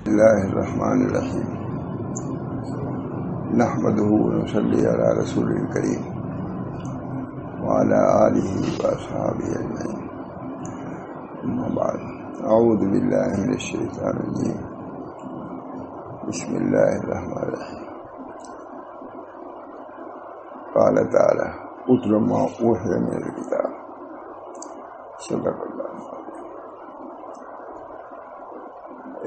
اللہ الرحمن الرحیم نحمدہ ونصلی علی رسول الکریم وعلی آلہ واصحابہ اجمعین اما بعد اعوذ باللہ من الشیطان الرجیم بسم اللہ الرحمن الرحیم قال تعالی اتل ما اوحی من الکتاب صدق اللہ.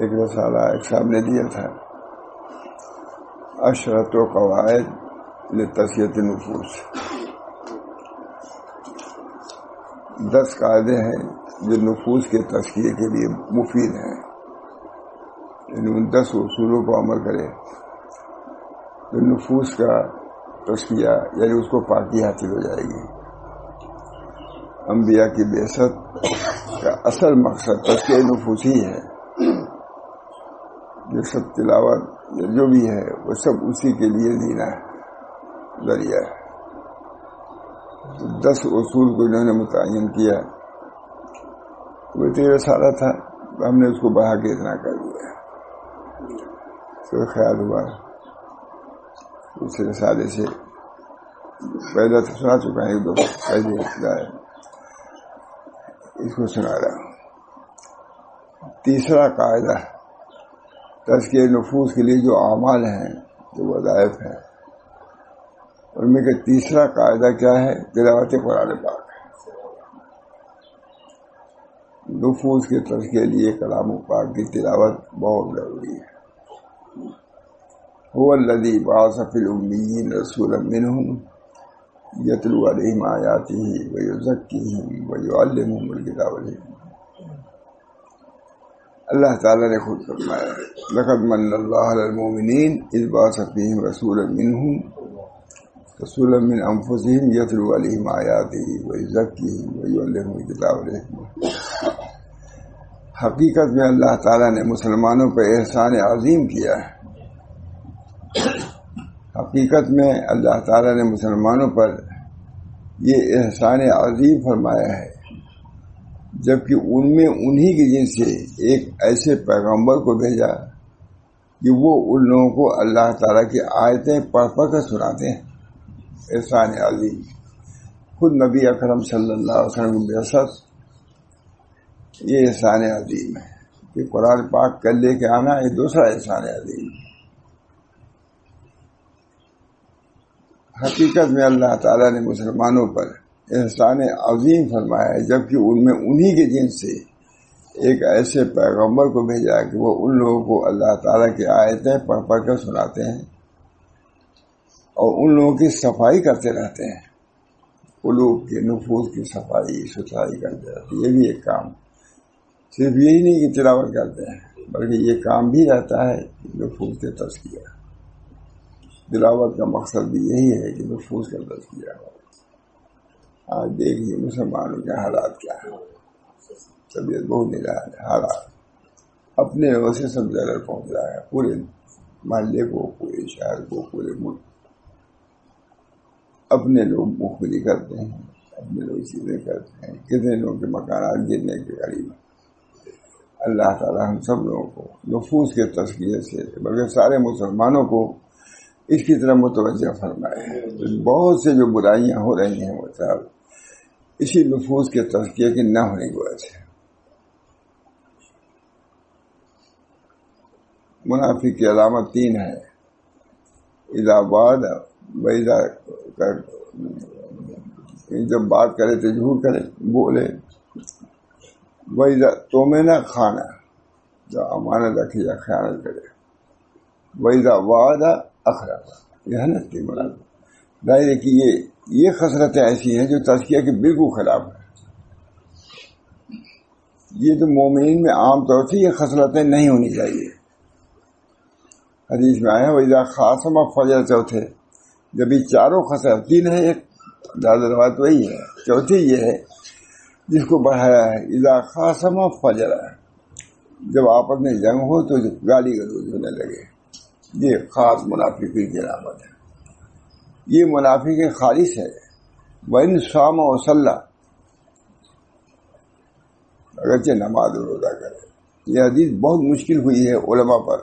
ایک رسالہ ایک صاحب نے دیا تھا عشرۃ قواعد لتزکیۃ النفوس، 10 قاعدے ہیں جو نفوس کے تزکیے کے لیے مفید ہیں. یعنی ان 10 اصولوں کو عمل کرے تو نفوس کا تزکیہ یعنی اس کو پاکی حاصل ہو جائے گی. انبیاء کی بعثت کا اصل مقصد تزکیہ نفوس ہی ہے. یہ سب تلاوت جو بھی ہے وہ سب اسی کے لیے دینا ہے، ذریعہ ہے. 10 اصول کو انہوں نے متعین کیا. وہ 13 سالہ تھا، ہم نے اس کو بڑھا کے اتنا کر دیا. تو خیال ہوا اس رسالے سے پہلے تو سنا چکا ہے، 1-2 پہلے اس کو سنا رہا ہوں. تیسرا قاعدہ تزکیہ نفوس کے لیے جو اعمال ہیں، جو وظائف ہیں، ان میں کہ تیسرا قاعدہ کیا ہے؟ تلاوت قرآن پاک. نفوس کے تزکیے کے لیے کلام پاک کی تلاوت بہت ضروری ہے. هو الذی بعث فی الامیین رسولا منہم یتلو علیہم آیاتہ ویزکیہم ویعلمہم الکتاب والحکمۃ. اللہ تعالیٰ نے خود فرمایا لقد من اللہ علی المؤمنین اذ بعث فیہم رسولا منہم رسولا من انفسہم یتلو علیہم آیاتہ ویزکیہم ویعلمہم الکتاب والحکمۃ. حقیقت میں اللہ تعالیٰ نے مسلمانوں پر احسان عظیم کیا ہے. حقیقت میں اللہ تعالیٰ نے مسلمانوں پر یہ احسان عظیم فرمایا ہے جبکہ ان میں انہی کے جن سے ایک ایسے پیغمبر کو بھیجا کہ وہ ان لوگوں کو اللہ تعالیٰ کی آیتیں پڑھ پڑھ کر سناتے ہیں. احسان عظیم. خود نبی اکرم صلی اللہ علیہ وسلم کی بعثت یہ احسان عظیم ہے کہ قرآن پاک کر لے کے آنا یہ دوسرا احسان عظیم ہے. حقیقت میں اللہ تعالیٰ نے مسلمانوں پر احسان عظیم فرمایا ہے جبکہ ان میں انہی کے جن سے ایک ایسے پیغمبر کو بھیجا کہ وہ ان لوگوں کو اللہ تعالیٰ کی آیتیں پڑھ پڑھ کر سناتے ہیں اور ان لوگوں کی صفائی کرتے رہتے ہیں. قلوب کے نفوس کی صفائی ستھرائی کرتے رہتے ہیں. یہ بھی ایک کام، صرف یہی نہیں کہ تلاوت کرتے ہیں بلکہ یہ کام بھی رہتا ہے نفوس کے تزکیہ. تلاوت کا مقصد بھی یہی ہے کہ نفوس کا تزکیہ ہو. آج دیکھیے مسلمانوں کے حالات کیا ہے. طبیعت بہت نگران ہے. حالات اپنے لوگوں سے سب ضرر پہنچ رہا ہے، پورے محلے کو، پورے شہر کو، پورے ملک. اپنے لوگ مخبری کرتے ہیں، اپنے لوگ چیزیں کرتے ہیں. کتنے لوگوں کے مکانات گرنے کے قریب ہیں. اللہ تعالیٰ ہم سب لوگوں کو نفوس کے تزکیے سے بلکہ سارے مسلمانوں کو اس کی طرح متوجہ فرمائے. بہت سے جو برائیاں ہو رہی ہیں وہ صاحب اسی نفوس کے تزکیے کی نہ ہونے کی وجہ سے. منافق کی علامت 3 ہے. اذا وعد وإذا، جب بات کرے تو جھوٹ کرے بولے. وإذا تومنا خانہ، جو امانت رکھے یا خیانت کرے. وإذا وعد اخلف، یہ ہے نا کہ ظاہر ہے کہ یہ خصلتیں ایسی ہیں جو تزکیہ کے بالکل خلاف ہیں. یہ تو مومنین میں عام طور سے یہ خصلتیں نہیں ہونی چاہیے. حدیث میں آیا وَإِذَا خَاصَمَ فَجَرَ، چوتھے جب یہ چاروں خصلت 3 ہے، ایک زیادہ روایت وہی ہے، چوتھی یہ ہے جس کو بڑھایا ہے اذا خاصم فجر، جب آپس میں جنگ ہو تو گالی گلوچ ہونے لگے. یہ خاص منافقین کی علامت ہے. یہ منافق خالص ہے. وَإِنْ صَامَ وَصَلَّى، اگرچہ نماز و روزہ کرے یہ حدیث بہت مشکل ہوئی ہے علماء پر.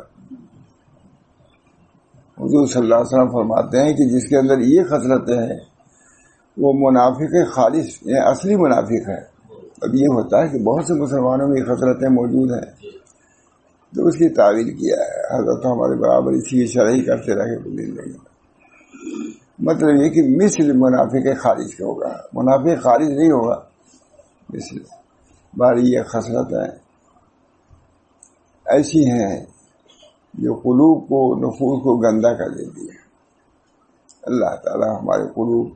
حضور صلی اللہ علیہ وسلم فرماتے ہیں کہ جس کے اندر یہ خصلتیں ہیں وہ منافق خالص یعنی اصلی منافق ہے. اب یہ ہوتا ہے کہ بہت سے مسلمانوں میں یہ خصلتیں موجود ہیں تو اس کی تعویل کیا ہے. حضرت ہمارے برابر اسی کی شرح کرتے رہے زندگی میں. مطلب یہ کہ مثل منافق خارج کا ہوگا, منافق خارج نہیں ہوگا. مثل باری یہ خصلتیں ایسی ہیں جو قلوب کو نفوس کو گندا کر دیتی ہے. اللہ تعالی ہمارے قلوب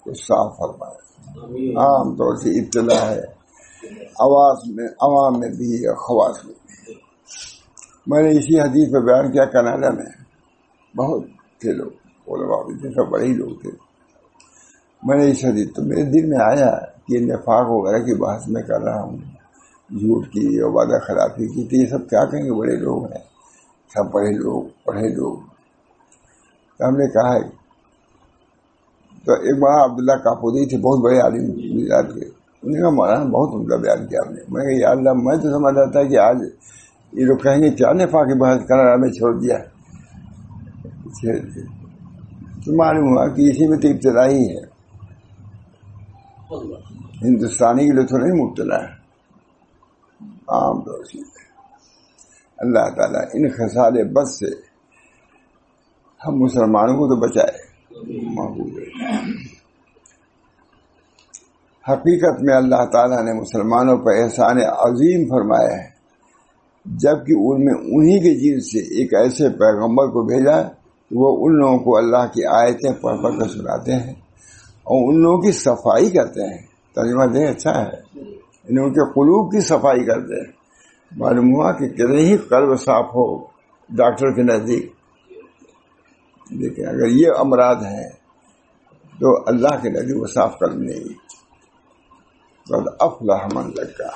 کو صاف فرمائے. عام طور سے ابتلا ہے عوام میں بھی اور خواص میں بھی. میں نے اسی حدیث پہ بیان کیا. کینیڈا میں بہت تھے لوگ علماء جیسا بڑے ہی لوگ تھے. میں نے اس حدیث تو میرے دل میں آیا کہ نفاق وغیرہ کی بحث میں کر رہا ہوں, جھوٹ کی اور وعدہ خلافی کی, تو یہ سب کیا کہیں گے, بڑے لوگ ہیں, سب پڑھے لوگ. تو ہم نے کہا ہے تو ایک بار عبداللہ کاپودی تھے, بہت بڑے عالم گجرات کے. انہوں نے کہا مولانا بہت عمدہ بیان کیا آپ نے. میں کہا یا اللہ میں تو سمجھ رہا تھا کہ آج یہ لوگ کہیں گے کیا نفاق کی بحث کرنا میں چھوڑ دیا. تو معلوم ہوا کہ اسی میں تو ابتدا ہی ہے, ہندوستانی کے لیے تو نہیں مبتلا ہے عام طور سے. اللہ تعالیٰ ان خصال بد سے ہم مسلمانوں کو تو بچائے. حقیقت میں اللہ تعالیٰ نے مسلمانوں پر احسان عظیم فرمایا ہے جبکہ ان میں انہی کے جن سے ایک ایسے پیغمبر کو بھیجا وہ ان لوگوں کو اللہ کی آیتیں پڑھ پڑھ کر سناتے ہیں اور ان لوگوں کی صفائی کرتے ہیں. ترجمہ دیں اچھا ہے, ان کے قلوب کی صفائی کرتے ہیں. معلوم ہوا کہ کتنے ہی قلب صاف ہو ڈاکٹر کے نزدیک, لیکن اگر یہ امراض ہیں تو اللہ کے نزدیک وہ صاف قلب نہیں. قد افلح من زکا,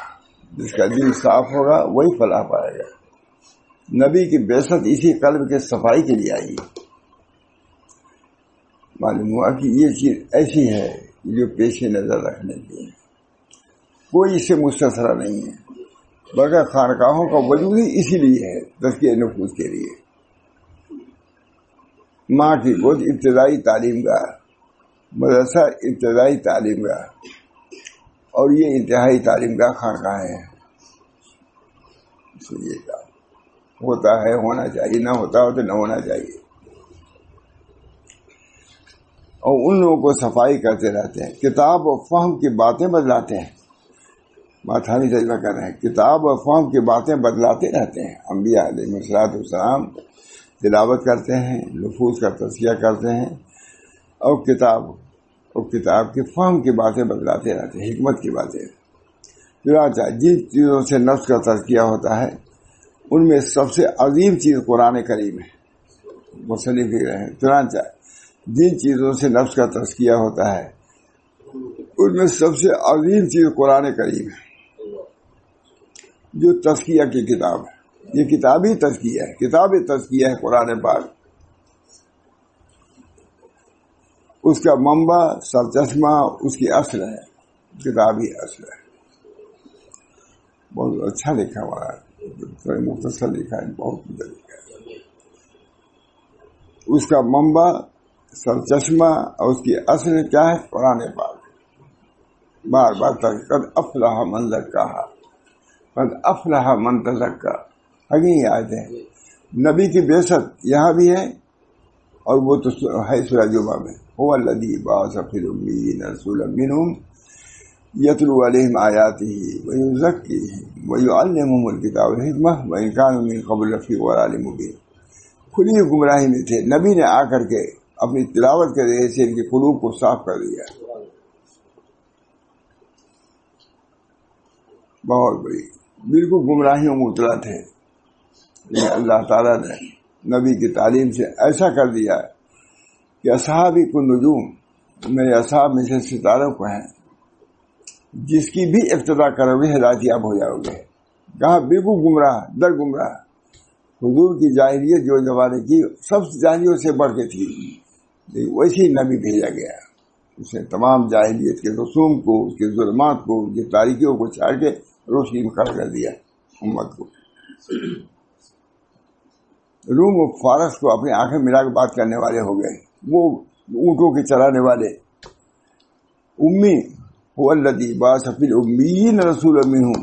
جس کا دل صاف ہوگا وہی فلاح پائے گا. نبی کی بعثت اسی قلب کے صفائی کے لیے آئی. معلوم ہوا کہ یہ چیز ایسی ہے جو پیش نظر رکھنے کی ہے, کوئی اس سے مستثری نہیں ہے. بلکہ خانقاہوں کا وجود ہی اسی لیے ہے تزکیہ نفوس کے لیے. ماں کی گود ابتدائی تعلیم گاہ, مدرسہ ابتدائی تعلیم گاہ, اور یہ انتہائی تعلیم گاہ خانقاہ ہیں. اس لیے کہا ہوتا ہے ہونا چاہیے, نہ ہوتا ہو تو نہ ہونا چاہیے. اور ان لوگوں کو صفائی کرتے رہتے ہیں, کتاب و فہم کی باتیں بدلاتے ہیں. ماتھانی تجربہ کر رہے ہیں, کتاب و فہم کی باتیں بدلاتے رہتے ہیں. انبیاء علیہ السلام تلاوت کرتے ہیں, نفوس کا تزکیہ کرتے ہیں, اور کتاب کی فہم کی باتیں بدلاتے رہتے ہیں, حکمت کی باتیں. چنانچہ جن چیزوں سے نفس کا تزکیہ ہوتا ہے ان میں سب سے عظیم چیز قرآن کریم ہے. مصنف لکھ رہے ہیں چنانچہ جن چیزوں سے نفس کا تزکیہ ہوتا ہے ان میں سب سے عظیم چیز قرآن کریم ہے جو تزکیہ کی کتاب ہے. یہ کتاب ہی تزکیہ ہے, کتاب تزکیہ ہے قرآن پاک. اس کا منبع سرچشمہ اس کی اصل ہے, کتاب ہی اصل ہے. بہت اچھا لکھا ہوا ہے, مختصر لکھا ہے, بہت مزہ لکھا ہے. اس کا منبع سرچشمہ اور اس کی اصل کیا ہے قرآن پاک. بار بار قد افلح من زکاہا, قد افلح من تزکا. آگے یہ آیتیں ہیں. نبی کی بعثت یہاں بھی ہے اور وہ تو ہے سورہ جمعہ میں. هو الذی بعث فی الامیین رسولا منہم یتلو علیہم آیاتہ ویزکیہم ویعلمہم الکتاب والحکمہ وان کانوا من قبل لفی ضلال مبین. کھلی گمراہی میں تھے, نبی نے آ کر کے اپنی تلاوت کے ذریعے سے ان کے قلوب کو صاف کر دیا. بہت بڑی بالکل گمراہیوں میں مبتلا تھے, لیکن اللہ تعالیٰ نے نبی کی تعلیم سے ایسا کر دیا کہ اصحابی کو نجوم, میرے اصحاب میں سے ستاروں کو ہیں, جس کی بھی ابتدا کرو گے ہدایت یاب ہو جاؤ گے. کہاں بالکل گمراہ در گمراہ. حضور کی جاہلیت جو زمانے کی سب جاہلیوں سے بڑھ کے تھی, ویسے ہی نبی بھیجا گیا. اس نے تمام جاہلیت کے رسوم کو, اس کے ظلمات کو, اس کی تاریکیوں کو چھاڑ کے روشنی میں کھڑا کر دیا. امت کو. روم و فارس کو اپنی آنکھیں ملا کے بات کرنے والے ہو گئے، وہ اونٹوں کے چرانے والے. امی هو الذی بعث فی الامیین رسولا منہم،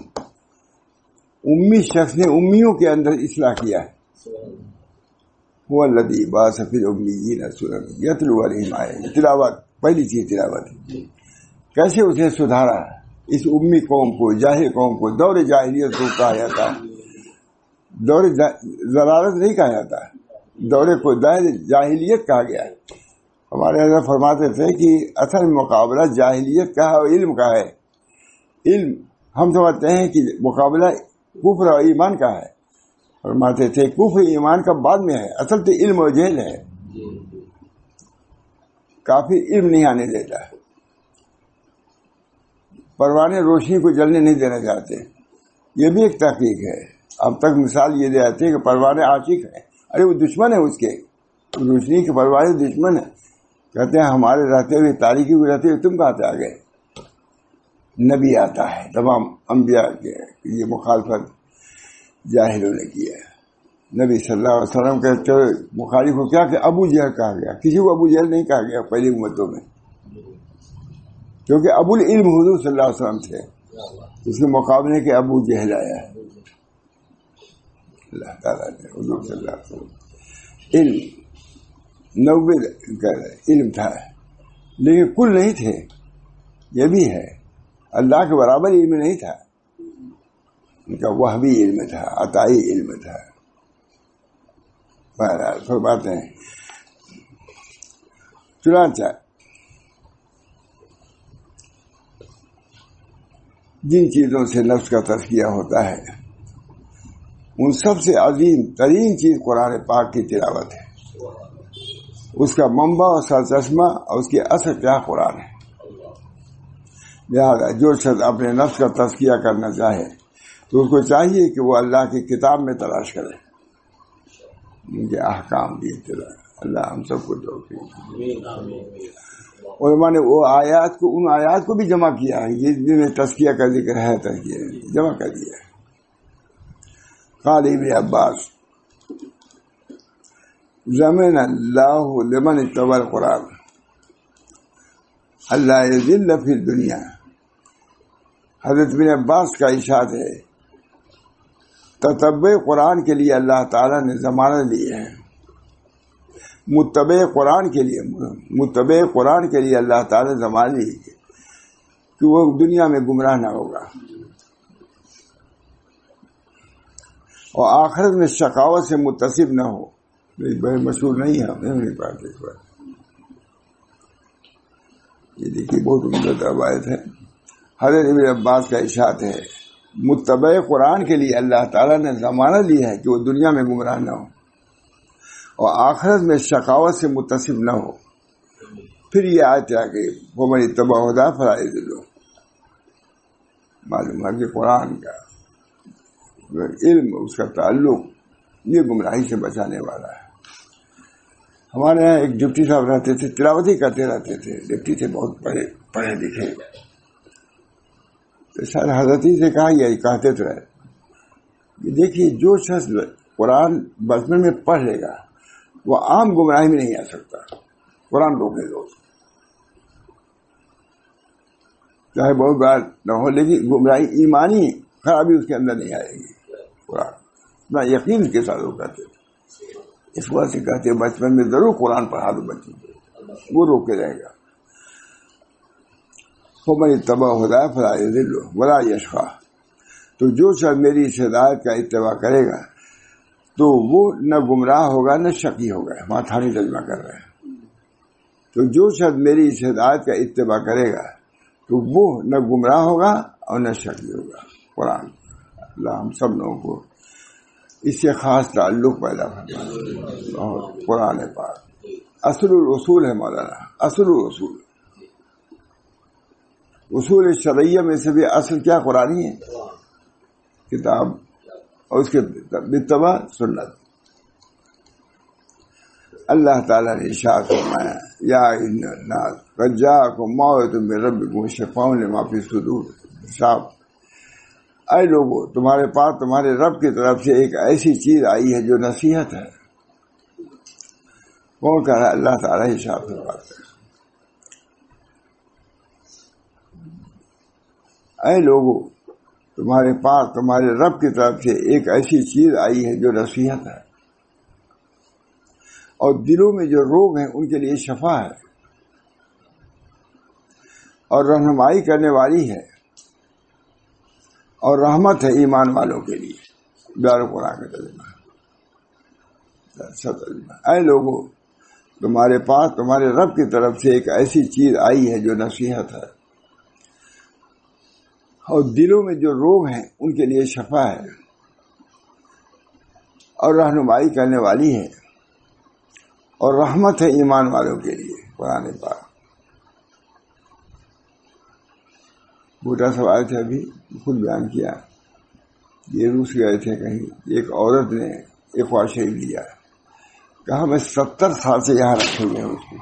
امی شخص نے امیوں کے اندر اصلاح کیا ہے. هو الذی بعث فی الامیین رسولا منہم یتلو علیہم آیاتہ، تلاوت پہلی چیز تلاوت. کیسے اس نے سدھارا اس امی قوم کو، جاہل قوم کو. دور جاہلیت کو کہا جاتا ہے، دور ضلالت نہیں کہا جاتا، دور کو جاہلیت کہا گیا ہے. ہمارے حضرت فرماتے تھے کہ اصل مقابلہ جاہلیت کا ہے اور علم کا ہے. علم ہم سمجھتے ہیں کہ مقابلہ کفر اور ایمان کا ہے. فرماتے تھے کفر ایمان کا بعد میں ہے، اصل تو علم و جہل ہے. کافی علم نہیں آنے دیتا، پروانے روشنی کو جلنے نہیں دینا چاہتے. یہ بھی ایک تحقیق ہے. اب تک مثال یہ دے جاتی ہے کہ پروانے عاشق ہیں، ارے وہ دشمن ہے اس کے، روشنی کے پروانے دشمن ہے. کہتے ہیں ہمارے رہتے ہوئے تاریکی میں رہتے ہوئے تم کہاں سے آ گئے. نبی آتا ہے، تمام انبیاء کے یہ مخالفت جاہلوں نے کی ہے. نبی صلی اللہ علیہ وسلم کے مخالف کو کیا کہ ابو جہل کہا گیا، کسی کو ابو جہل نہیں کہا گیا پہلی امتوں میں، کیونکہ ابو العلم حضور صلی اللہ علیہ وسلم تھے. اس کے مقابلے کے ابو جہل آیا ہے. اللہ تعالیٰ نے حضور صلی اللہ علیہ وسلم علم 90 علم تھا، لیکن کل نہیں تھے. یہ بھی ہے اللہ کے برابر علم نہیں تھا، ان کا وہبی علم تھا، عطائی علم تھا. بہرحال سب باتیں چنانچہ جن چیزوں سے نفس کا تزکیہ ہوتا ہے ان سب سے عظیم ترین چیز قرآن پاک کی تلاوت ہے. اس کا منبع اور سرچشمہ اور اس کی اصل کیا قرآن ہے. لہذا جو شخص اپنے نفس کا تزکیہ کرنا چاہے تو اس کو چاہیے کہ وہ اللہ کی کتاب میں تلاش کرے، ان کے احکام کی اطلاع. اللہ ہم سب کو توفیق. علماء نے وہ آیات کو، ان آیات کو بھی جمع کیا ہے جن میں تزکیہ کا ذکر ہے، تزکیہ جمع کر دیا ہے. قال ابن عباس ضمن اللہ لمن اتبع القرآن اللہ یذل فی الدنیا. حضرت ابن عباس کا ارشاد ہے تتبع قرآن کے لیے اللہ تعالیٰ نے ضمانت لی ہے. متبع قرآن کے لیے اللہ تعالیٰ نے ضمانت لی ہے کہ وہ دنیا میں گمراہ نہ ہوگا اور آخرت میں شقاوت سے متصف نہ ہو. بڑے مشہور نہیں ہے، ہم نہیں پاتے اس بات. یہ دیکھیے بہت عمدہ روایت ہے. حضرت ابن عباس کا ارشاد ہے متبع قرآن کے لیے اللہ تعالیٰ نے ضمانت لی ہے کہ وہ دنیا میں گمراہ نہ ہو اور آخرت میں شقاوت سے متصف نہ ہو. پھر یہ آیت آ گئی ومن اتبع ہدیٰ فلا یضل. معلوم ہے کہ قرآن کا علم، اس کا تعلق یہ گمراہی سے بچانے والا ہے. ہمارے یہاں ایک ڈپٹی صاحب رہتے تھے، تلاوت ہی کرتے رہتے تھے. ڈپٹی تھے، بہت پڑھے لکھے. تو سر حضرت ہی سے کہا یہی کہتے تو رہے دیکھیے جو شخص قرآن بچپن میں پڑھ لے گا وہ عام گمراہی میں نہیں آ سکتا. قرآن روکے دو چاہے بہت بار نہ ہو، لیکن گمراہی ایمانی خرابی اس کے اندر نہیں آئے گی. قرآن نہ یقین کے ساتھ وہ کہتے تھے. اس وجہ سے کہتے ہیں بچپن میں ضرور قرآن پڑھا دو بچوں کو، وہ روکے رہے گا. فمن اتبع ہدیٰ فلا یضل ولا یشقی. تو جو شخص میری اس ہدایت کا اتباع کرے گا تو وہ نہ گمراہ ہوگا نہ شقی ہوگا. وہاں تھانی ترجمہ کر رہے ہیں. تو جو شخص میری اس ہدایت کا اتباع کرے گا تو وہ نہ گمراہ ہوگا اور نہ شقی ہوگا. قرآن اللہ ہم سب لوگوں کو اس سے خاص تعلق پیدا کرنا. اور قرآن پاک اصل الاصول ہے مولانا، اصل الاصول. اصول شرعیہ میں سے بھی اصل کیا قرآنی ہے، کتاب اور اس کے اتباع سنت. اللہ تعالیٰ نے ارشاد فرمایا یا ایھا الناس قد جاءکم موعظۃ من ربکم وشفاء لما فی الصدور. صاحب اے لوگوں تمہارے پاس تمہارے رب کی طرف سے ایک ایسی چیز آئی ہے جو نصیحت ہے. کون کہہ رہا ہے؟ اللہ تعالیٰ ہی صاف بات ہے. اے لوگوں تمہارے پاس تمہارے رب کی طرف سے ایک ایسی چیز آئی ہے جو نصیحت ہے، اور دلوں میں جو روگ ہیں ان کے لیے شفا ہے، اور رہنمائی کرنے والی ہے، اور رحمت ہے ایمان والوں کے لیے. بیارو قرآن کا ترجمہ. اے لوگوں تمہارے پاس تمہارے رب کی طرف سے ایک ایسی چیز آئی ہے جو نصیحت ہے، اور دلوں میں جو روگ ہیں ان کے لیے شفا ہے، اور رہنمائی کرنے والی ہے، اور رحمت ہے ایمان والوں کے لیے. قرآن پاک. بوٹا سوال تھے ابھی خود بیان کیا. یہ روس گئے تھے کہیں، ایک عورت نے ایک قرآن شریف لیا، کہا میں 70 سال سے یہاں رکھے ہوئے ہیں، اس کو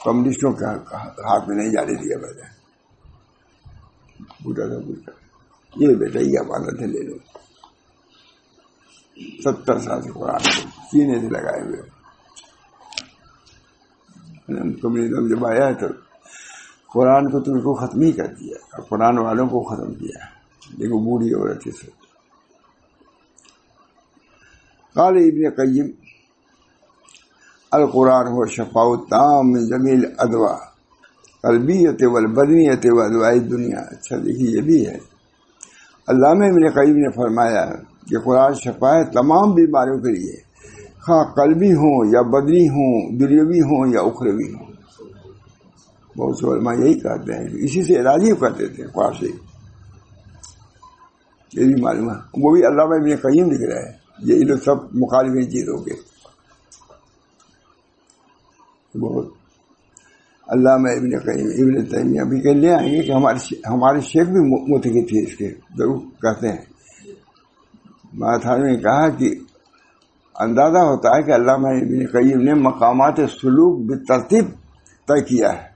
کمیونسٹوں کے ہاتھ میں نہیں جانے دیا. میں نے بوٹا سے پوچھا یہ بیٹا یہ امانت ہے لے لو. 70 سال سے قرآن سینے سے لگائے ہوئے. کمیونزم جب آیا ہے تو قرآن کو تم کو ختم ہی کر دیا، اور قرآن والوں کو ختم کیا. دیکھو بوڑھی عورت سے. قال ابن قیم القرآن هو شفاء التام من جمیع الادواء قلبیت والبدنیت وادواء الدنیا. اچھا دیکھیے یہ بھی ہے. علامہ ابن قیم نے فرمایا کہ قرآن شفا ہے تمام بیماریوں کے لیے، خواہ قلبی ہوں یا بدنی ہوں، دنیاوی ہوں یا اخروی ہوں. بہت سے علماء یہی کہتے ہیں، اسی سے علاج ہی کرتے تھے قرآن سے. یہ بھی معلوم ہے، وہ بھی علامہ ابن قیم لکھ رہا ہے. یہ لوگ سب مخالفین چیز ہو گئے. بہت علامہ ابن قیم ابن تیمیہ بھی کہ لے آئیں گے کہ ہمارے شیخ بھی متقی تھے اس کے، ضرور کہتے ہیں. ماتھانی نے کہا کہ اندازہ ہوتا ہے کہ علامہ ابن قیم نے مقامات سلوک بالترتیب طے کیا ہے.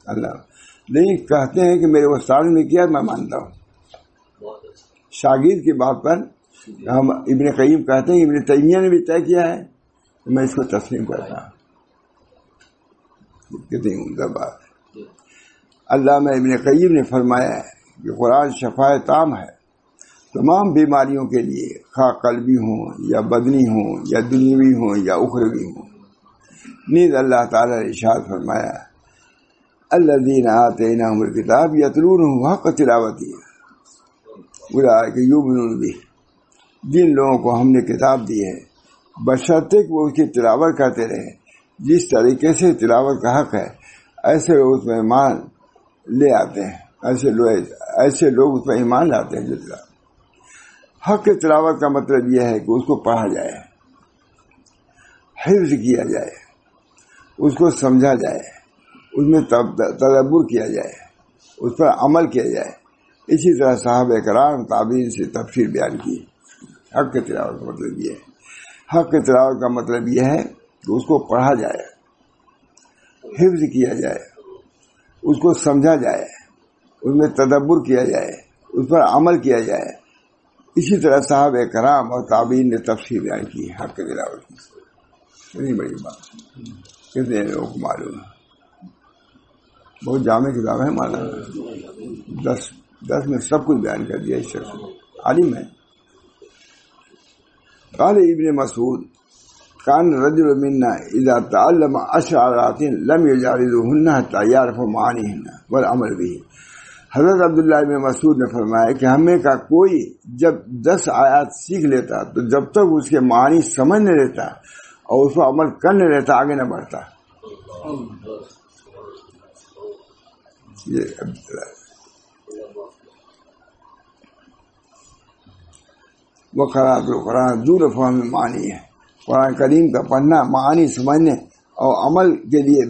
اللہ نہیں کہتے ہیں کہ میرے استاد نے کیا میں مانتا ہوں. شاگرد کی بات پر ہم ابن قیم کہتے ہیں ابن تیمیہ نے بھی طے کیا ہے، میں اس کو تسلیم کرتا ہوں. کتنی عمدہ بات ہے. علامہ ابن قیم نے فرمایا ہے کہ قرآن شفاء تام ہے تمام بیماریوں کے لیے، خواہ قلبی ہوں یا بدنی ہوں یا دنیوی ہوں یا اخروی ہوں. نیز اللہ تعالیٰ نے ارشاد فرمایا الذین آتیناہم الکتاب یتلونہ حق تلاوتہ اولئک یؤمنون بہ. جن لوگوں کو ہم نے کتاب دی ہے بشرطے کہ وہ اس کی تلاوت کرتے رہے جس طریقے سے تلاوت کا حق ہے، ایسے لوگ اس میں ایمان لے آتے ہیں. ایسے لوگ اس میں ایمان لاتے ہیں جو تلاوت. حق کی تلاوت کا مطلب یہ ہے کہ اس کو پڑھا جائے، حفظ کیا جائے، اس کو سمجھا جائے، اس میں تدبر کیا جائے، اس پر عمل کیا جائے. اسی طرح صحابہ کرام تابعین سے تفسیر بیان کی. حق کی تلاوت کا مطلب یہ ہے. حق کی تلاوت کا مطلب یہ ہے کہ اس کو پڑھا جائے، حفظ کیا جائے، اس کو سمجھا جائے، اس میں تدبر کیا جائے، اس پر عمل کیا جائے. اسی طرح صحابہ کرام اور تابعین نے تفسیر بیان کی حق کی تلاوت کی. اتنی بڑی بات کتنے لوگوں کو معلوم ہے. بہت جامع کتاب ہے مانا. 10 میں سب کچھ بیان کر دیا. اس شخص عالم ہے. قال ابن مسعود کان رجل منا اذا تعلم 10 آیات لم یجاوزهن حتى يعرف معانیهن والعمل به. حضرت عبداللہ ابن مسعود نے فرمایا کہ ہمیں کا کوئی جب 10 آیات سیکھ لیتا تو جب تک اس کے معنی سمجھ نہیں لیتا اور اس پر عمل کرنے لیتا آگے نہ بڑھتا. یہ وہ قرآن القرآن دور فہم معنی ہے. قرآن کریم کا پڑھنا معانی سمجھنے اور عمل کے لیے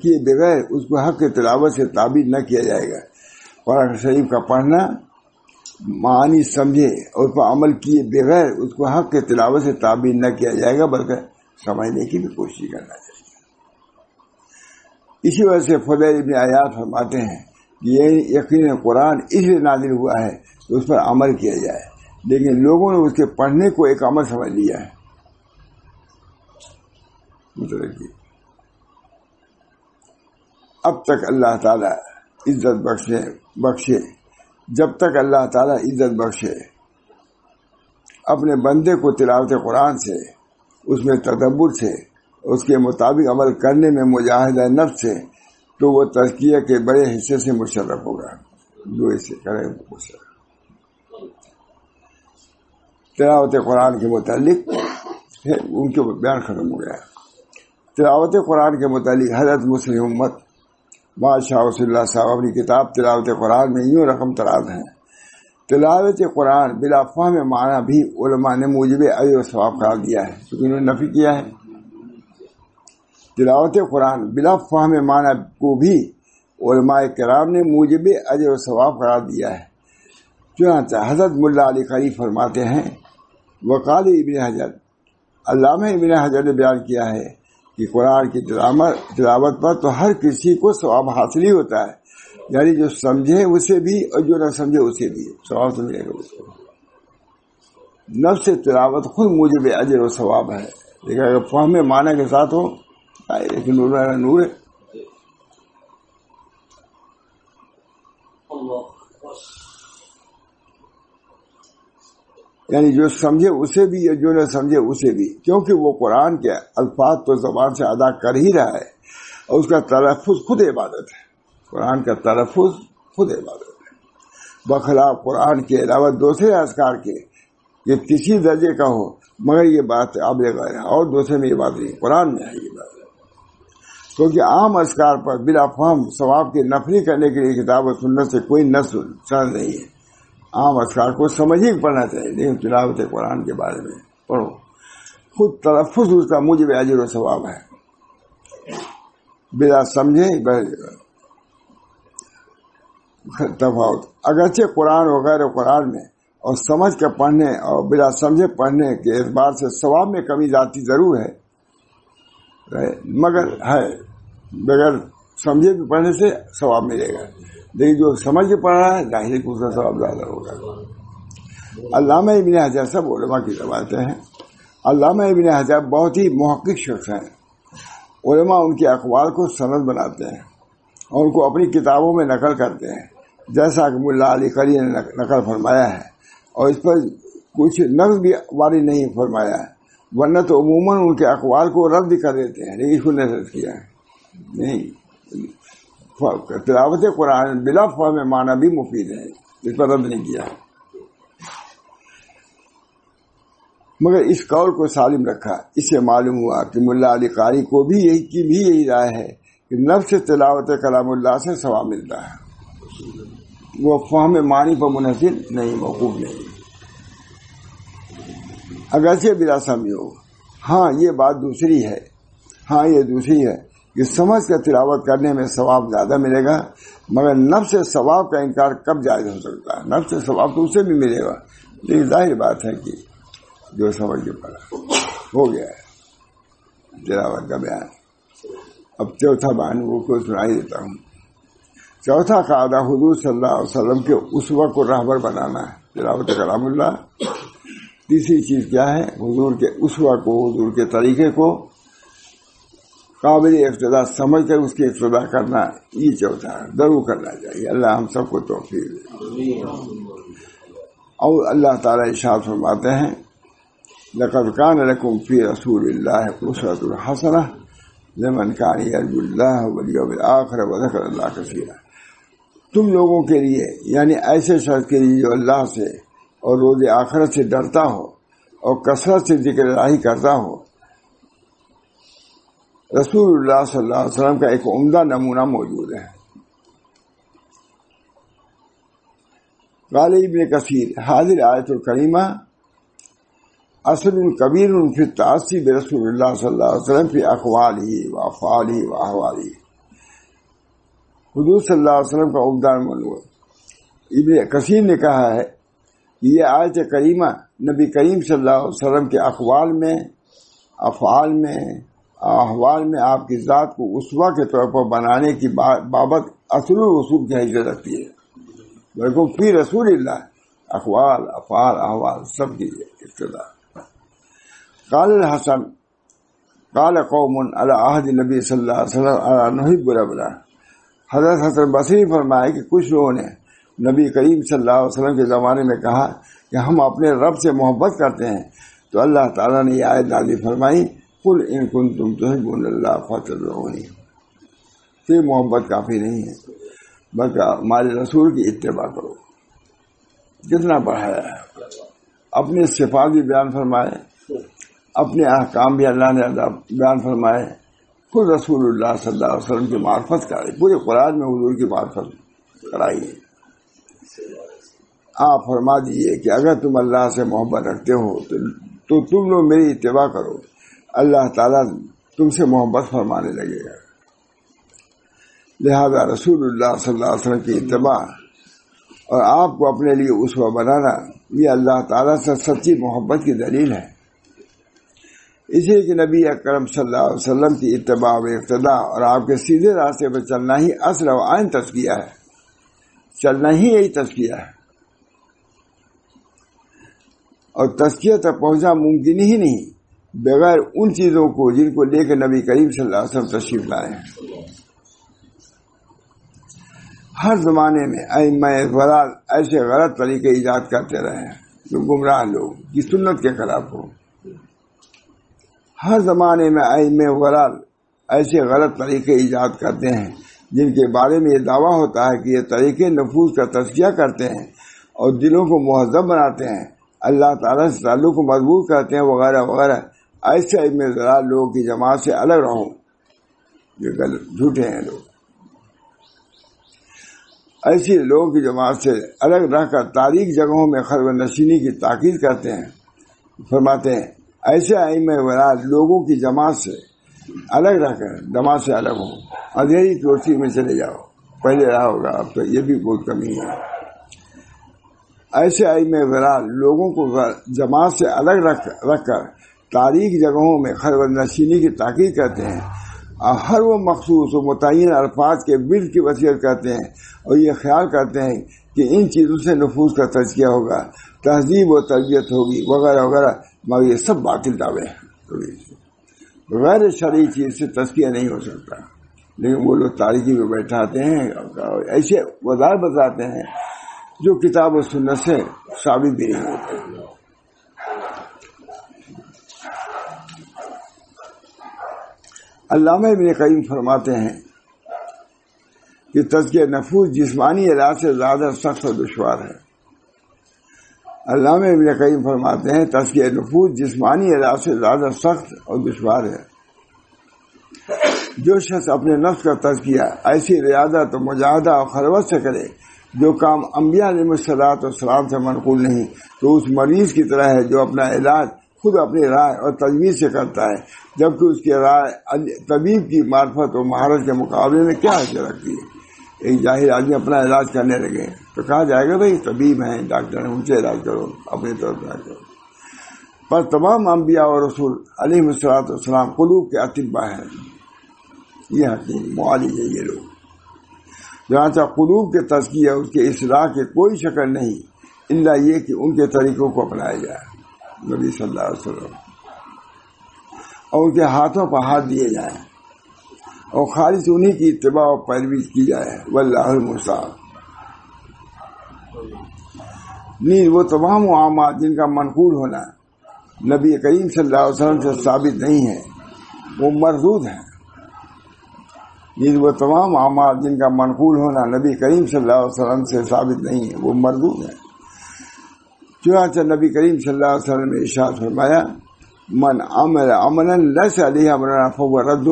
کیے بغیر اس کو حق کی تلاوت سے تعبیر نہ کیا جائے گا. قرآن شریف کا پڑھنا معانی سمجھے اور اس پر عمل کیے بغیر اس کو حق کی تلاوت سے تعبیر نہ کیا جائے گا بلکہ سمجھنے کی بھی کوشش کرنا چاہیے. اسی وجہ سے فضیل ابن عیاض فرماتے ہیں یہ یقیناً قرآن اس لیے نازل ہوا ہے کہ اس پر عمل کیا جائے، لیکن لوگوں نے اس کے پڑھنے کو ایک عمل سمجھ لیا ہے۔ مطلب اب تک اللہ تعالیٰ عزت بخشے جب تک اللہ تعالیٰ عزت بخشے اپنے بندے کو تلاوت قرآن سے، اس میں تدبر سے، اس کے مطابق عمل کرنے میں مجاہدہ نفس سے، تو وہ تزکیہ کے بڑے حصے سے مشرف ہوگا، جو اسے کرے مشرف۔ تلاوت قرآن کے متعلق ان کے بیان ختم ہو گیا۔ تلاوت قرآن کے متعلق حضرت مسلم امت بادشاہ رسول اللہ صاحب اپنی کتاب تلاوت قرآن میں یوں رقم تراز ہیں: تلاوت قرآن بلا فہم معنی بھی علماء نے موجب اجر و ثواب قرار دیا ہے، کیونکہ انہوں نے نفی کیا ہے۔ تلاوت قرآن بلا فہم معنی کو بھی علماء کرام نے موجب اجر و ثواب قرار دیا ہے۔ چنانچہ حضرت ملا علی قاری فرماتے ہیں، وقال ابن حجر، علامہ ابن حجر نے بیان کیا ہے کہ قرآن کی تلاوت پر تو ہر کسی کو ثواب حاصل ہی ہوتا ہے، یعنی جو سمجھے اسے بھی اور جو نہ سمجھے اسے بھی ثواب تو ملے گا اس کو۔ نفس تلاوت خود موجب اجر و ثواب ہے، لیکن اگر فہم معنی کے ساتھ ہو لیکن نور ہے۔ یعنی جو سمجھے اسے بھی یا جو نہ سمجھے اسے بھی، کیونکہ وہ قرآن کے الفاظ تو زبان سے ادا کر ہی رہا ہے اور اس کا تلفظ خود عبادت ہے۔ قرآن کا تلفظ خود عبادت ہے، بخلاف قرآن کے علاوہ دوسرے اذکار کے یہ کسی درجے کا ہو، مگر یہ بات قابل غور ہے، اور دوسرے میں یہ بات نہیں، قرآن میں ہے یہ بات۔ کیونکہ عام اذکار پر بلا فہم ثواب کی نفلی کرنے کے لیے کتاب و سنت سے کوئی نص نہیں ہے۔ عام اذکار کو سمجھ ہی پڑھنا چاہیے، لیکن تلاوت قرآن کے بارے میں پڑھو، خود تلفظ اس کا موجب اجر و ثواب ہے، بلا سمجھے تفاوت۔ اگرچہ قرآن وغیرہ قرآن میں اور سمجھ کر پڑھنے اور بلا سمجھے پڑھنے کے اعتبار سے ثواب میں کمی ذاتی ضرور ہے، مگر ہے بغیر سمجھے بھی پڑھنے سے ثواب ملے گا، لیکن جو سمجھ کے پڑھ رہا ہے ظاہر ہے کہ اس کا ثواب زیادہ ہوگا۔ علامہ ابن حجر، سب علماء کی روایتیں ہیں، علامہ ابن حجر بہت ہی محقق شخص ہیں۔ علماء ان کے اقوال کو سند بناتے ہیں اور ان کو اپنی کتابوں میں نقل کرتے ہیں، جیسا کہ ملا علی قاری نے نقل فرمایا ہے، اور اس پر کچھ نقص بھی وارد نہیں فرمایا ہے، ورنہ تو عموماً ان کے اقوال کو رد کر دیتے ہیں، لیکن اس کو نے رد کیا ہے نہیں۔ تلاوت قرآن بلا فہم معنی بھی مفید ہے، اس پر رد نہیں کیا، مگر اس قول کو سالم رکھا۔ اس سے معلوم ہوا کہ ملا علی قاری کو بھی یہی رائے ہے کہ نفس تلاوت کلام اللہ سے ثواب ملتا ہے، وہ فہم معنی پر منحصر نہیں، موقوف نہیں، اگرچہ بلا سمجھ ہو۔ ہاں یہ بات دوسری ہے، کہ سمجھ کر تلاوت کرنے میں ثواب زیادہ ملے گا، مگر نفس ثواب کا انکار کب جائز ہو سکتا ہے؟ نفس ثواب تو اسے بھی ملے گا، لیکن ظاہر بات ہے کہ جو سمجھ کے پڑھا ہو گیا ہے تلاوت کا بیان۔ اب چوتھا بیان وہ کو سنائی دیتا ہوں۔ چوتھا قاعدہ حضور صلی اللہ علیہ وسلم کے اسوہ کو راہبر بنانا ہے، تلاوت کلام اللہ۔ تیسری چیز کیا ہے؟ حضور کے اسوہ کو، حضور کے طریقے کو قابل اقتداء سمجھ کر اس کی اقتداء کرنا، یہ چوتھا ضرور کرنا چاہیے۔ اللہ ہم سب کو توفیق دے۔ اور اللہ تعالیٰ ارشاد فرماتے ہیں، لقد كان لكم في رسول الله أسوة حسنة لمن كان يرجو الله واليوم الآخر وذكر الله كثيرا۔ تم لوگوں کے لیے، یعنی ایسے شخص کے لیے جو اللہ سے اور روز آخرت سے ڈرتا ہو اور کثرت سے ذکر الہی کرتا ہو، رسول اللہ صلی اللہ علیہ وسلم کا ایک عمدہ نمونہ موجود ہے۔ قال ابن کثیر، حاضر آیت الکریمہ اصل کبیر فی التأسی برسول اللہ صلی اللہ علیہ وسلم فی اقوالہ و افعالہ و احوالہ۔ حضور صلی اللہ علیہ وسلم کا عمدہ نمونہ ابن کثیر نے کہا ہے کہ یہ آیت کریمہ نبی کریم صلی اللہ علیہ وسلم کے اقوال میں، افعال میں احوال میں آپ کی ذات کو اسوہ کے طور پر بنانے کی بابت اصل و رسول کی حیثیت رکھتی ہے. بالکل فی رسول اللہ اقوال افعال احوال سب کی ابتدا. قال الحسن قال قوم علی عہد نبی صلی اللہ علیہ وسلم نحب ربنا. حضرت حسن بصری فرمائے کہ کچھ لوگوں نے نبی کریم صلی اللہ علیہ وسلم کے زمانے میں کہا کہ ہم اپنے رب سے محبت کرتے ہیں، تو اللہ تعالیٰ نے یہ آیت نازل فرمائی قل ان کنتم تحبون اللہ فاتبعونی. تو یہ محبت کافی نہیں ہے، بلکہ ہمارے رسول کی اتباع کرو. کتنا بڑھایا ہے، اپنے صفات بھی بیان فرمائے، اپنے احکام بھی اللہ نے بیان فرمائے. خود رسول اللہ صلی اللہ علیہ وسلم کی معرفت کرائی، پورے قرآن میں حضور کی معرفت کرائی ہے. آپ فرما دیجیے کہ اگر تم اللہ سے محبت رکھتے ہو تو تم لوگ میری اتباع کرو، اللہ تعالیٰ تم سے محبت فرمانے لگے گا. لہذا رسول اللہ صلی اللہ علیہ وسلم کی اتباع اور آپ کو اپنے لیے اسوہ بنانا یہ اللہ تعالیٰ سے سچی محبت کی دلیل ہے. اسی کہ نبی اکرم صلی اللہ علیہ وسلم کی اتباع و اقتداء اور آپ کے سیدھے راستے پر چلنا ہی اصل و عین تزکیہ ہے. چلنا ہی یہی تزکیہ ہے، اور تزکیہ تک پہنچنا ممکن ہی نہیں بغیر ان چیزوں کو جن کو لے کے نبی کریم صلی اللہ علیہ وسلم تشریف لائے ہیں. ہر زمانے میں ائمہ ضلال ایسے غلط طریقے ایجاد کرتے رہے ہیں جو گمراہ لوگ کی سنت کے خلاف ہو. ہر زمانے میں ائمہ ضلال ایسے غلط طریقے ایجاد کرتے ہیں جن کے بارے میں یہ دعویٰ ہوتا ہے کہ یہ طریقے نفوذ کا تزکیہ کرتے ہیں اور دلوں کو مہذب بناتے ہیں، اللہ تعالیٰ سے تعلق کو مضبوط کرتے ہیں وغیرہ وغیرہ. ایسے ائمہ ضلال لوگوں کی جماعت سے الگ رہو، یہ غلط جھوٹے ہیں لوگ. ایسی لوگوں کی جماعت سے الگ رہ کر تاریک جگہوں میں خلوت نشینی کی تاکید کرتے ہیں. فرماتے ہیں ایسے ائمہ ضلال لوگوں کی جماعت سے الگ رہ کر جماعت سے الگ ہو، اندھیری کوٹھی میں چلے جاؤ. پہلے رہا ہوگا، اب تو یہ بھی بہت کمی ہے. ایسے ائمہ ضلال لوگوں کو جماعت سے الگ رکھ کر تاریک جگہوں میں خلوت نشینی کی تاکید کرتے ہیں، اور ہر وہ مخصوص و متعین الفاظ کے ورد کی وصیت کرتے ہیں، اور یہ خیال کرتے ہیں کہ ان چیزوں سے نفوذ کا تزکیہ ہوگا، تہذیب و تربیت ہوگی وغیرہ وغیرہ. مگر یہ سب باطل دعوے ہیں. غیر شرعی چیز سے تزکیہ نہیں ہو سکتا. لیکن وہ لوگ تاریکی میں بیٹھاتے ہیں، ایسے وضاحت بتاتے ہیں جو کتاب و سنت سے ثابت بھی نہیں ہوتے. علامہ ابن قیم فرماتے ہیں کہ تزکیہ نفوذ جسمانی علاج سے زیادہ سخت اور دشوار ہے. علامہ ابن قیم فرماتے ہیں تزکیہ نفوذ جسمانی علاج سے زیادہ سخت اور دشوار ہے. جو شخص اپنے نفس کا تزکیہ ایسی ریاضت و مجاہدہ اور خلوت سے کرے جو کام انبیاء علیہ الصلوۃ والسلام سے منقول نہیں، تو اس مریض کی طرح ہے جو اپنا علاج خود اپنی رائے اور تجویز سے کرتا ہے، جبکہ اس کی رائے طبیب کی معرفت و مہارت کے مقابلے میں کیا حیثیت رکھتی ہے. ایک جاہل آدمی اپنا علاج کرنے لگے تو کہا جائے گا بھائی طبیب ہیں، ڈاکٹر ہیں، ان سے علاج کرو، اپنی طرف علاج کرو. پر تمام انبیاء اور رسول علیہ الصلوۃ والسلام قلوب کے اطباء ہیں. یہ حکیم معالج ہے یہ لوگ. جہاں تک قلوب کے تزکیہ اس کے اصلاح کی کوئی شکل نہیں الا یہ کہ ان کے طریقوں کو اپنایا جائے، نبی صلی اللہ علیہ وسلم، اور ان کے ہاتھوں پر ہاتھ دیے جائیں اور خالص انہی کی اتباع و پیروی کی جائے. واللہ المستعان. نیز وہ تمام معاملات جن کا منقول ہونا نبی کریم صلی اللہ علیہ وسلم سے ثابت نہیں ہے وہ مردود ہیں. نیز وہ تمام معاملات جن کا منقول ہونا نبی کریم صلی اللہ علیہ وسلم سے ثابت نہیں ہے وہ مردود ہیں. چنانچہ نبی کریم صلی اللہ علیہ وسلم نے ارشاد فرمایا من عمل عملا لیس علیہ امرنا فہو رد.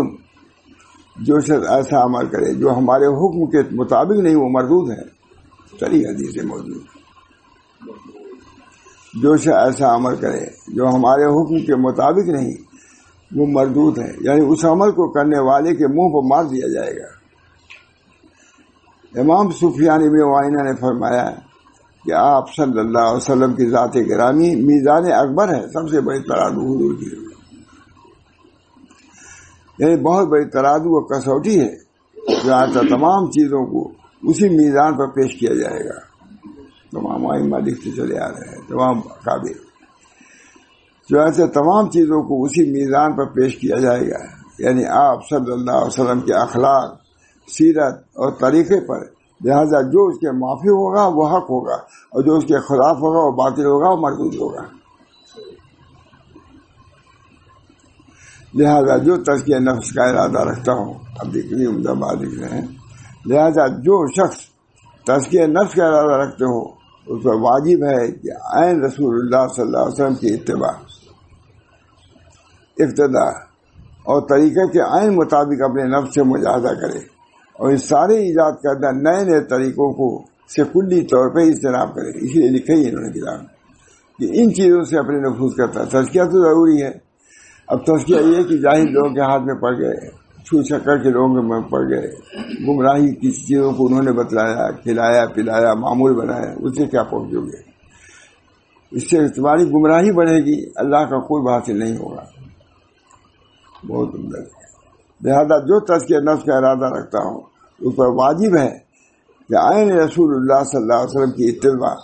جو شخص ایسا عمل کرے جو ہمارے حکم کے مطابق نہیں وہ مردود ہے. چلی حدیث موجود. جو شخص ایسا عمل کرے جو ہمارے حکم کے مطابق نہیں وہ مردود ہے، یعنی اس عمل کو کرنے والے کے منہ پر مار دیا جائے گا. امام سفیان ابن عیینہ نے فرمایا کہ آپ صلی اللہ علیہ وسلم کی ذات گرامی میزان اکبر ہے، سب سے بڑی ترازو حضور کی. یعنی بہت بڑی ترازو و کسوٹی ہے جو آتا تمام چیزوں کو اسی میزان پر پیش کیا جائے گا. تمام ائمہ لکھتے چلے آ رہے ہیں، تمام قابل جو ایسے تمام چیزوں کو اسی میزان پر پیش کیا جائے گا. یعنی آپ صلی اللہ علیہ وسلم کے اخلاق، سیرت اور طریقے پر، لہذا جو اس کے معافی ہوگا وہ حق ہوگا، اور جو اس کے خلاف ہوگا وہ باطل ہوگا، وہ مردود ہوگا. لہذا جو تزکیہ نفس کا ارادہ رکھتا ہوں، اب دیکھیے عمدہ بات لکھ رہے ہیں، لہذا جو شخص تزکیہ نفس کا ارادہ رکھتے ہو اس پر واجب ہے کہ عین رسول اللہ صلی اللہ علیہ وسلم کی اتباع، اقتداء اور طریقے کے عین مطابق اپنے نفس سے مجاہدہ کرے، اور ان سارے ایجاد کردہ نئے نئے طریقوں کو سے کلی طور پہ اجتناب کرے. اسی لیے لکھا ہی انہوں نے کتاب کہ ان چیزوں سے اپنے نفوذ کرتا ہے. تزکیہ تو ضروری ہے. اب تزکیہ یہ کہ جاہل لوگوں کے ہاتھ میں پڑ گئے، چھو چکر کے لوگوں میں پڑ گئے، گمراہی کی چیزوں کو انہوں نے بتلایا، کھلایا پلایا، معمول بنایا، اس سے کیا پہنچو گے؟ اس سے تمہاری گمراہی بڑھے گی، اللہ کا کوئی حاصل نہیں ہوگا. بہت عمدہ. لہذا جو تزکیہ نفس کا ارادہ رکھتا ہوں اس پر واجب ہے کہ عین رسول اللہ صلی اللہ علیہ وسلم کی اتباع،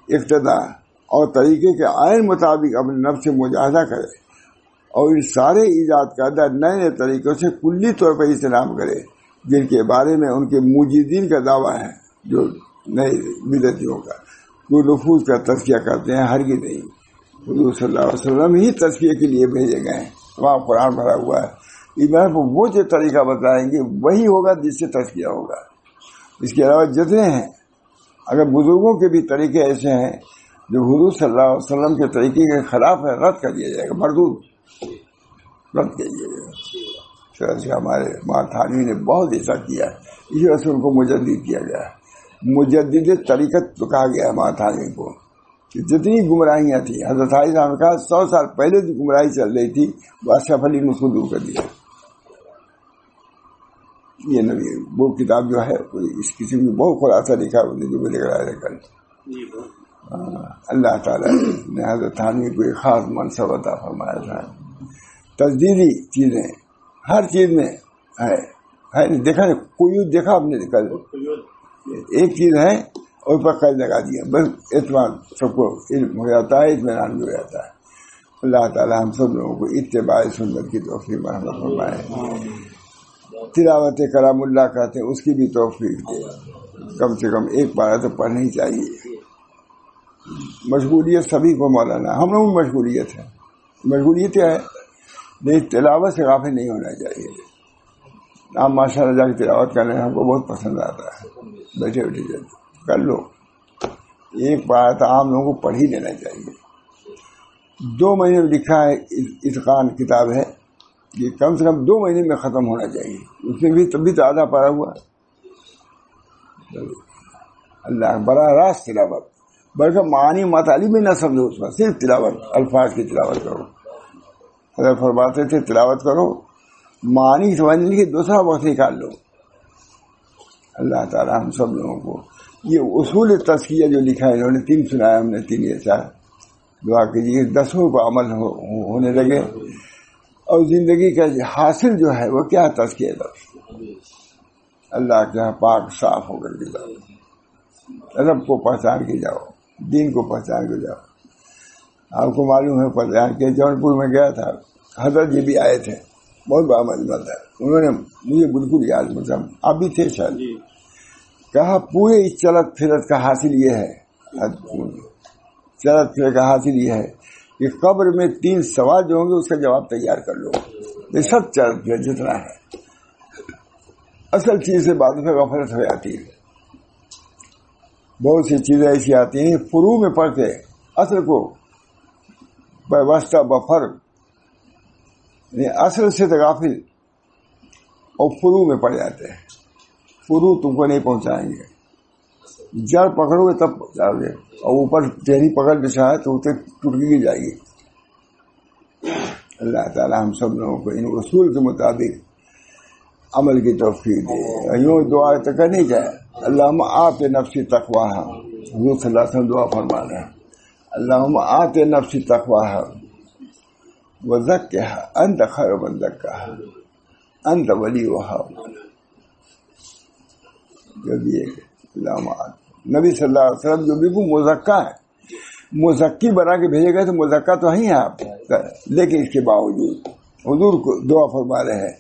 اقتداء اور طریقے کے عین مطابق اپنے نفس سے مجاہدہ کرے، اور ان سارے ایجاد کردہ نئے نئے طریقوں سے کلی طور پر اجتناب کرے جن کے بارے میں ان کے موجودین کا دعویٰ ہے، جو نئے بدعتیوں کا جو نفوذ کا تزکیہ کرتے ہیں. ہرگز نہیں. حضور صلی اللہ علیہ وسلم ہی تزکیے کے لیے بھیجے گئے ہیں. وہاں قرآن بھرا ہوا ہے. ایمان کو وہ جو طریقہ بتائیں گے وہی ہوگا جس سے تزکیہ ہوگا. اس کے علاوہ جتنے ہیں، اگر بزرگوں کے بھی طریقے ایسے ہیں جو حضور صلی اللہ علیہ وسلم کے طریقے کے خلاف ہے، رد کر دیا جائے گا، مردود رد کر دیا جائے گا. ہمارے ماں تھانوی نے بہت ایسا کیا ہے، اسی وجہ سے ان کو مجدد کیا گیا ہے. مجدد طریقت تو کہا گیا ہے ماں تھانوی کو. کہ جتنی گمراہیاں تھیں، حضرت عائشہ صاحب نے کہا 100 سال پہلے جو گمراہی چل رہی تھی وہ اشرف علی نے اس کو دور کر دیا. یہ نبی وہ کتاب جو ہے اس کسی بھی بہت خلاصہ لکھا ہے جو لے کر آئے کل. اللہ تعالیٰ نے حضرت تھانوی کو ایک خاص منصب عطا فرمایا تھا. تجدیدی چیزیں ہر چیز میں ہے. دیکھا کوئی دیکھا آپ نے کل ایک چیز ہے اور پر قید لگا دیا، بس اعتماد سب کو علم ہو جاتا ہے، اطمینان بھی ہو جاتا ہے. اللہ تعالیٰ ہم سب لوگوں کو اتباع سنت کی توفیق مرحمت فرمائے. تلاوت کلام اللہ کہتے ہیں، اس کی بھی توفیق دے. کم سے کم ایک پارہ تو پڑھنا ہی چاہیے. مشغولیت سبھی کو مولانا، ہم لوگ مشغولیت ہے. مشغولیت کیا ہے؟ لیکن تلاوت سے غافل نہیں ہونا چاہیے. آپ ماشاء اللہ جا کے تلاوت کرنے ہم کو بہت پسند آتا ہے. بیٹھے بیٹھے کر لو. ایک پارہ تو عام لوگوں کو پڑھ ہی لینا چاہیے. 2 مہینے میں لکھا ہے اتقان کتاب ہے، یہ کم سے کم 2 مہینے میں ختم ہونا چاہیے. اس میں بھی تب بھی تو آدھا پارہ ہوا. اللہ براہ راست تلاوت، بلکہ معنی مطالب میں نہ سمجھو، اس میں صرف تلاوت، الفاظ کی تلاوت کرو. اگر فرماتے تھے تلاوت کرو، معنی سمجھنے کے دوسرا وقت نکال لو. اللہ تعالیٰ ہم سب لوگوں کو یہ اصول تزکیہ جو لکھا ہے انہوں نے 3 سنایا، ہم نے 3 یا 4. دعا کیجیے 10 کو عمل ہونے لگے، اور زندگی کا حاصل جو ہے وہ کیا تزکیہ لفظ. اللہ کے پاک صاف ہو کر کے جاؤ، رب کو پہچان کے جاؤ، دین کو پہچان کے جاؤ. آپ کو معلوم ہے پہچان کے جونپور میں گیا تھا، حضرت جی بھی آئے تھے، بہت بڑا مجمع تھا. انہوں نے مجھے بالکل یاد، مطلب آپ بھی تھے شاید، کہا پورے اس چلت پھرت کا حاصل یہ ہے، چلت پھرت کا حاصل یہ ہے کہ قبر میں 3 سوال جو ہوں گے اس کا جواب تیار کر لو. یہ سب چلت پھرت جتنا ہے، اصل چیز سے بعد میں غفلت ہو جاتی ہے. بہت سی چیزیں ایسی آتی ہیں فروع میں پڑھ کے اصل کو واسطہ بفرق، یعنی اصل سے غافل اور فروع میں پڑ جاتے ہیں. فروع تم کو نہیں پہنچائیں گے، جڑ پکڑو گے تب جاؤ گے، اور اوپر ٹہنی پکڑ بچھا ہے تو اسے ٹوٹ گی جائے گی. اللہ تعالی ہم سب لوگوں کو ان اصول کے مطابق عمل کی توفیق دے. یوں دعا تو کرنی چاہیے، اللہم آت نفسی تقواہا. حضور صلی اللہ علیہ وسلم دعا فرما رہے ہیں، اللہم آت نفسی تقواہا وزکھا انت خیر من زکھاہا. انت ولیھا، جو بھی ایک نبی صلی اللہ علیہ وسلم جو بھی وہ مزکا ہے، مزکی بنا کے بھیجے گئے تو مزکا تو ہیں آپ، لیکن اس کے باوجود حضور کو دعا فرما رہے ہیں،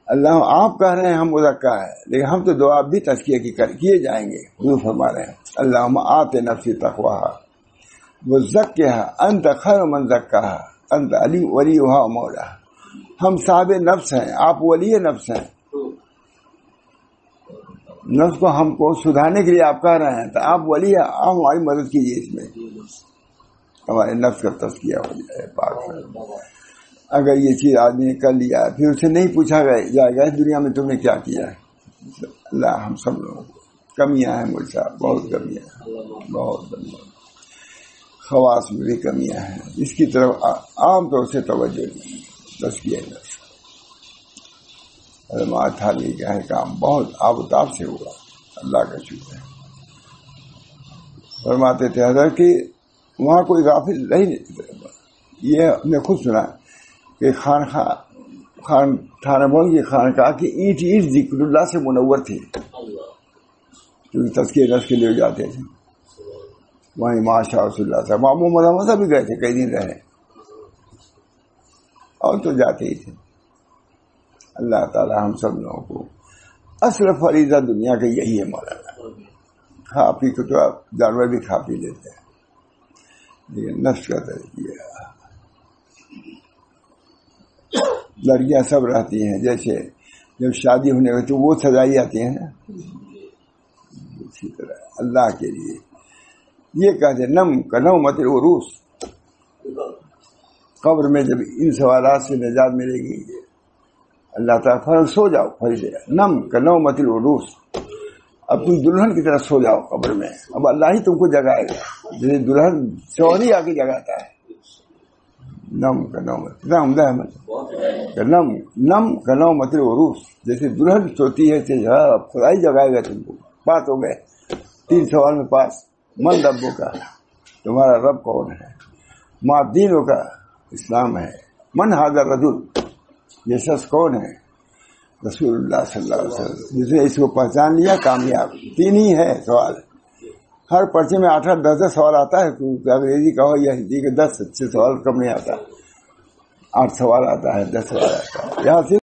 اللہ آپ کہہ رہے ہیں ہم مزکا ہے، لیکن ہم تو دعا بھی تزکیہ کی کیے جائیں گے۔ حضور فرما رہے ہیں اللہم آت نفسی تقواہا وزکھا انت خیر من زکاہا انت علی ولیھا و مولاھا۔ ہم صاحب نفس ہیں، آپ ولی نفس ہیں، نفس کو ہم کو سدھارنے کے لیے آپ کہہ رہے ہیں، تو آپ ولی ہیں، آپ ہماری مدد کیجیے، اس میں ہمارے نفس کا تزکیہ ہو جائے پاک۔ اگر یہ چیز آدمی نے کر لیا پھر اسے نہیں پوچھا جائے گا دنیا میں تم نے کیا کیا ہے۔ اللہ ہم سب لوگوں کو کمیاں ہیں، مجھ سے بہت کمیاں ہیں، بہت کمیاں، خواص میں بھی کمیاں ہیں، اس کی طرف عام طور سے توجہ نہیں، تزکیہ نفس۔ تھالی کا ہے کام بہت آب و تاب سے ہوا، اللہ کا شکر ہے۔ فرماتے تھے حضرت کہ وہاں کوئی غافل نہیں، یہ ہم نے خود سنا کہ خانہ بول کی خانقاہ کی اینٹ ذکر اللہ سے منور تھی، کیونکہ تزکیہ نفس کے لیے جاتے تھے۔ وہیں ماشاء رسول اللہ صاحب محمد مزہ بھی گئے تھے، کئی دن رہے، اور تو جاتے ہی تھے۔ اللہ تعالی ہم سب لوگوں کو اصل فریضہ دنیا کا یہی ہے مولانا، کھا پی کو تو آپ جانور بھی کھا پی لیتے ہیں، لیکن نفس کا تزکیہ۔ لڑکیاں سب رہتی ہیں، جیسے جب شادی ہونے میں تو وہ سجائی آتی ہیں نا، اسی طرح اللہ کے لیے یہ کہتے نم کنومت العروس، قبر میں جب ان سوالات سے نجات ملے گی اللہ تعالیٰ فرض سو جاؤ، فرض نم کنومت العروس، اب تم دلہن کی طرح سو جاؤ قبر میں، اب اللہ ہی تم کو جگائے گا، جیسے دلہن شوہر آ کے جگاتا ہے۔ نم کنومت نم کنومت العروس، جیسے دلہن سوتی ہے خدا ہی جگائے گا تم کو۔ بات ہو گئے 3 سوال میں پاس۔ من ربوں کا، تمہارا رب کون ہے؟ ما دینوں کا، اسلام ہے۔ من ھذا الرجل، یہ شخص کون ہے؟ رسول اللہ صلی اللہ علیہ وسلم، جس نے اس کو پہچان لیا کامیاب۔ 3 ہی ہے سوال، ہر پرچے میں 8 10 سوال آتا ہے، انگریزی کا ہو یا ہندی کا 10 سے سوال کم نہیں آتا، 8 سوال آتا ہے، 10 سوال آتا ہے، یہاں سے